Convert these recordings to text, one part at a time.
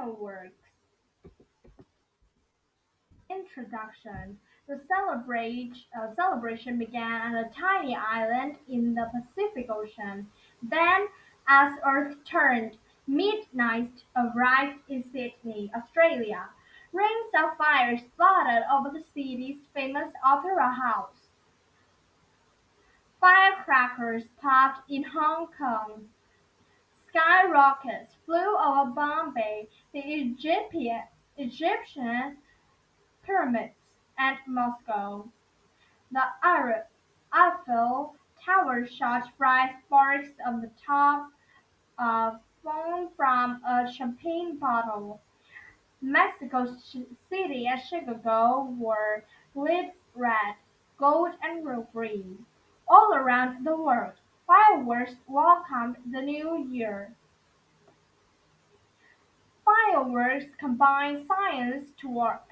Fireworks. Introduction. The celebration began on a tiny island in the Pacific Ocean. Then, as Earth turned, midnight arrived in Sydney, Australia. Rings of fire splattered over the city's famous opera house. Firecrackers popped in Hong Kong. Skyrockets flew over Bombay, the Egyptian pyramids, and Moscow. The Eiffel Tower shot bright sparks on the top of foam from a champagne bottle. Mexico City and Chicago were lit red, gold, and green. All around the world, fireworks welcomed the new year. Fireworks combine science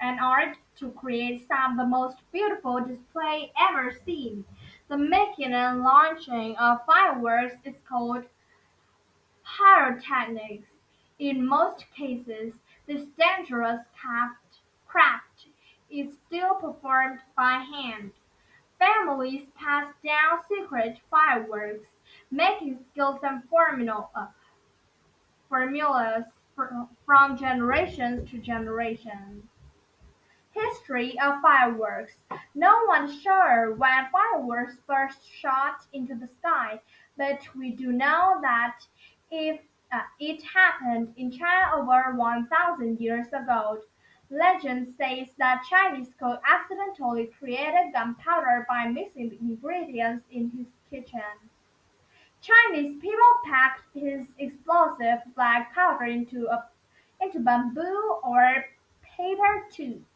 and art to create some of the most beautiful display ever seen. The making and launching of fireworks is called pyrotechnics. In most cases, this dangerous craft is still performed by hand. Families pass down secret fireworks, making skills and formulas from generations to generations. History of fireworks. No one's sure when fireworks first shot into the sky, but we do know that if it happened in China over 1,000 years ago. Legend says that Chinese could accidentally create gunpowder by mixing the ingredients in his kitchen. Chinese people packed his explosive black powder into bamboo or paper tubes.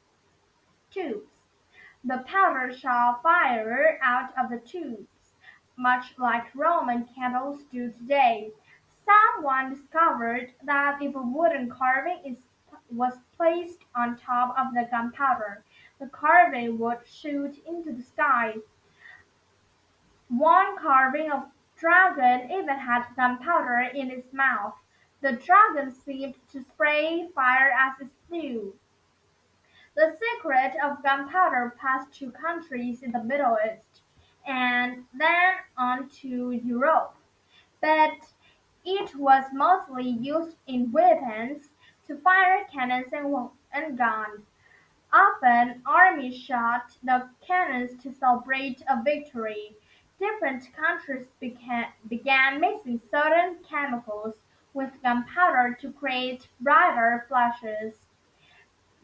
The powder shot fire out of the tubes, much like Roman candles do today. Someone discovered that if a wooden was placed on top of the gunpowder, the carving would shoot into the sky. One carving of dragon even had gunpowder in its mouth. The dragon seemed to spray fire as it flew. The secret of gunpowder passed to countries in the Middle East and then on to Europe, but it was mostly used in weapons to fire cannons and guns. Often, armies shot the cannons to celebrate a victory. Different countries began mixing certain chemicals with gunpowder to create brighter flashes.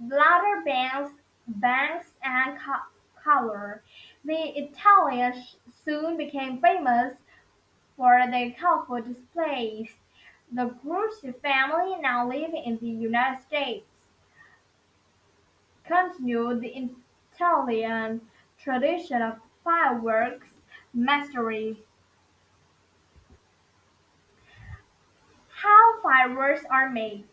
Louder bangs and color. The Italians soon became famous for their colorful displays. The Grucci family, now living in the United States, continued the Italian tradition of fireworks mastery. How fireworks are made.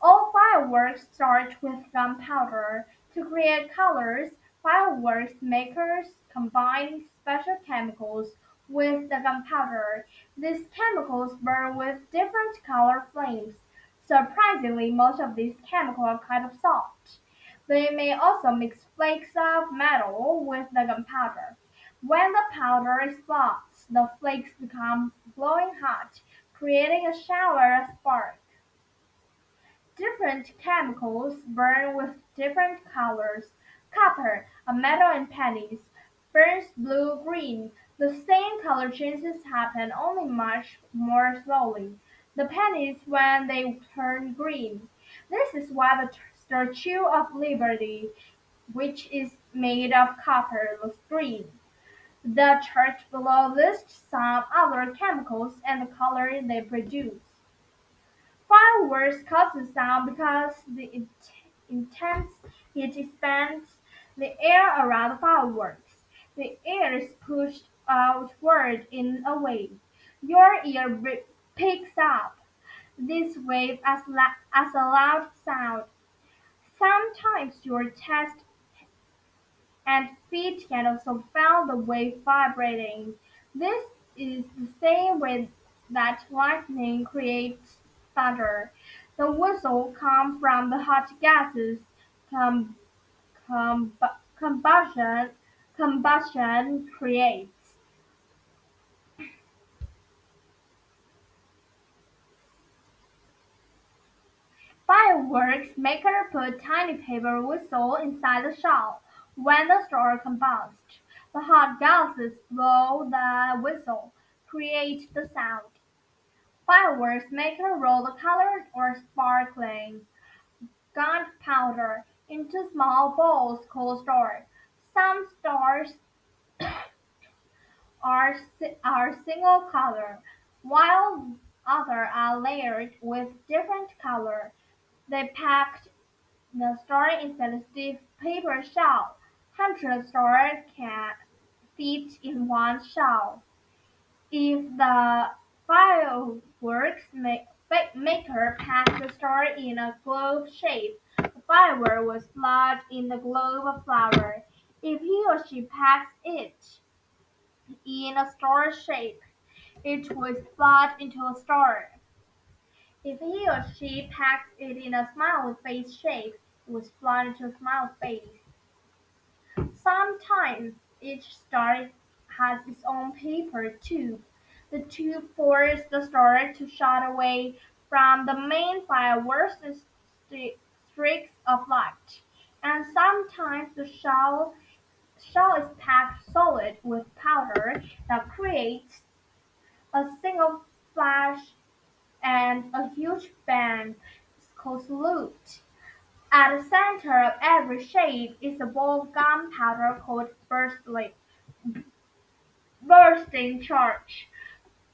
All fireworks start with gunpowder. To create colors, fireworks makers combine special chemicals with the gunpowder. These chemicals burn with different color flames. Surprisingly, most of these chemicals are kind of soft. They may also mix flakes of metal with the gunpowder. When the powder explodes, the flakes become glowing hot, creating a shower of sparks. Different chemicals burn with different colors. Copper, a metal in pennies, burns blue-green. The same color changes happen only much more slowly. The pennies when they turn green. This is why the Statue of Liberty, which is made of copper, looks green. The chart below lists some other chemicals and the color they produce. Fireworks cause sound because the intense heat expands the air around the fireworks. The air is pushed outward in a wave. Your ear picks up this wave as a loud sound. Sometimes your chest and feet can also feel the wave vibrating. This is the same way that lightning creates thunder. The whistle comes from the hot gases com- com- combustion combustion creates. Fireworks maker put tiny paper whistle inside the shell. When the star combusts, the hot gases blow the whistle, create the sound. Fireworks maker roll the colored or sparkling gunpowder into small balls called stars. Some stars are single color, while others are layered with different color. They packed the star inside a stiff paper shell. Hundred stars can fit in one shell. If the maker packs the star in a globe shape, the firework will explode in the globe of flour. If he or she packs it in a star shape, it will explode into a star. If he or she packs it in a smiley face shape, it will explode into a smiley face. Sometimes each star has its own paper tube. The tube forces the star to shoot away from the main fireworks in streaks of light. And sometimes the shell is packed solid with powder that creates a single flash and a huge bang. It's called salute. At the center of every shape is a ball of gunpowder called bursting charge.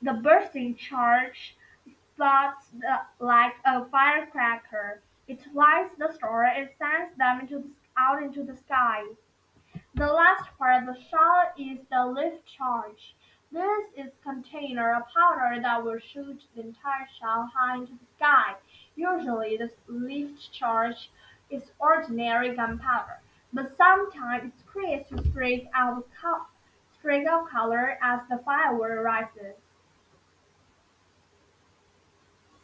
The bursting charge explodes like a firecracker. It lights the star and sends them out into the sky. The last part of the shell is the lift charge. This is a container of powder that will shoot the entire shell high into the sky. Usually the lift charge is ordinary gunpowder, but sometimes it creates a streak of color as the firework rises.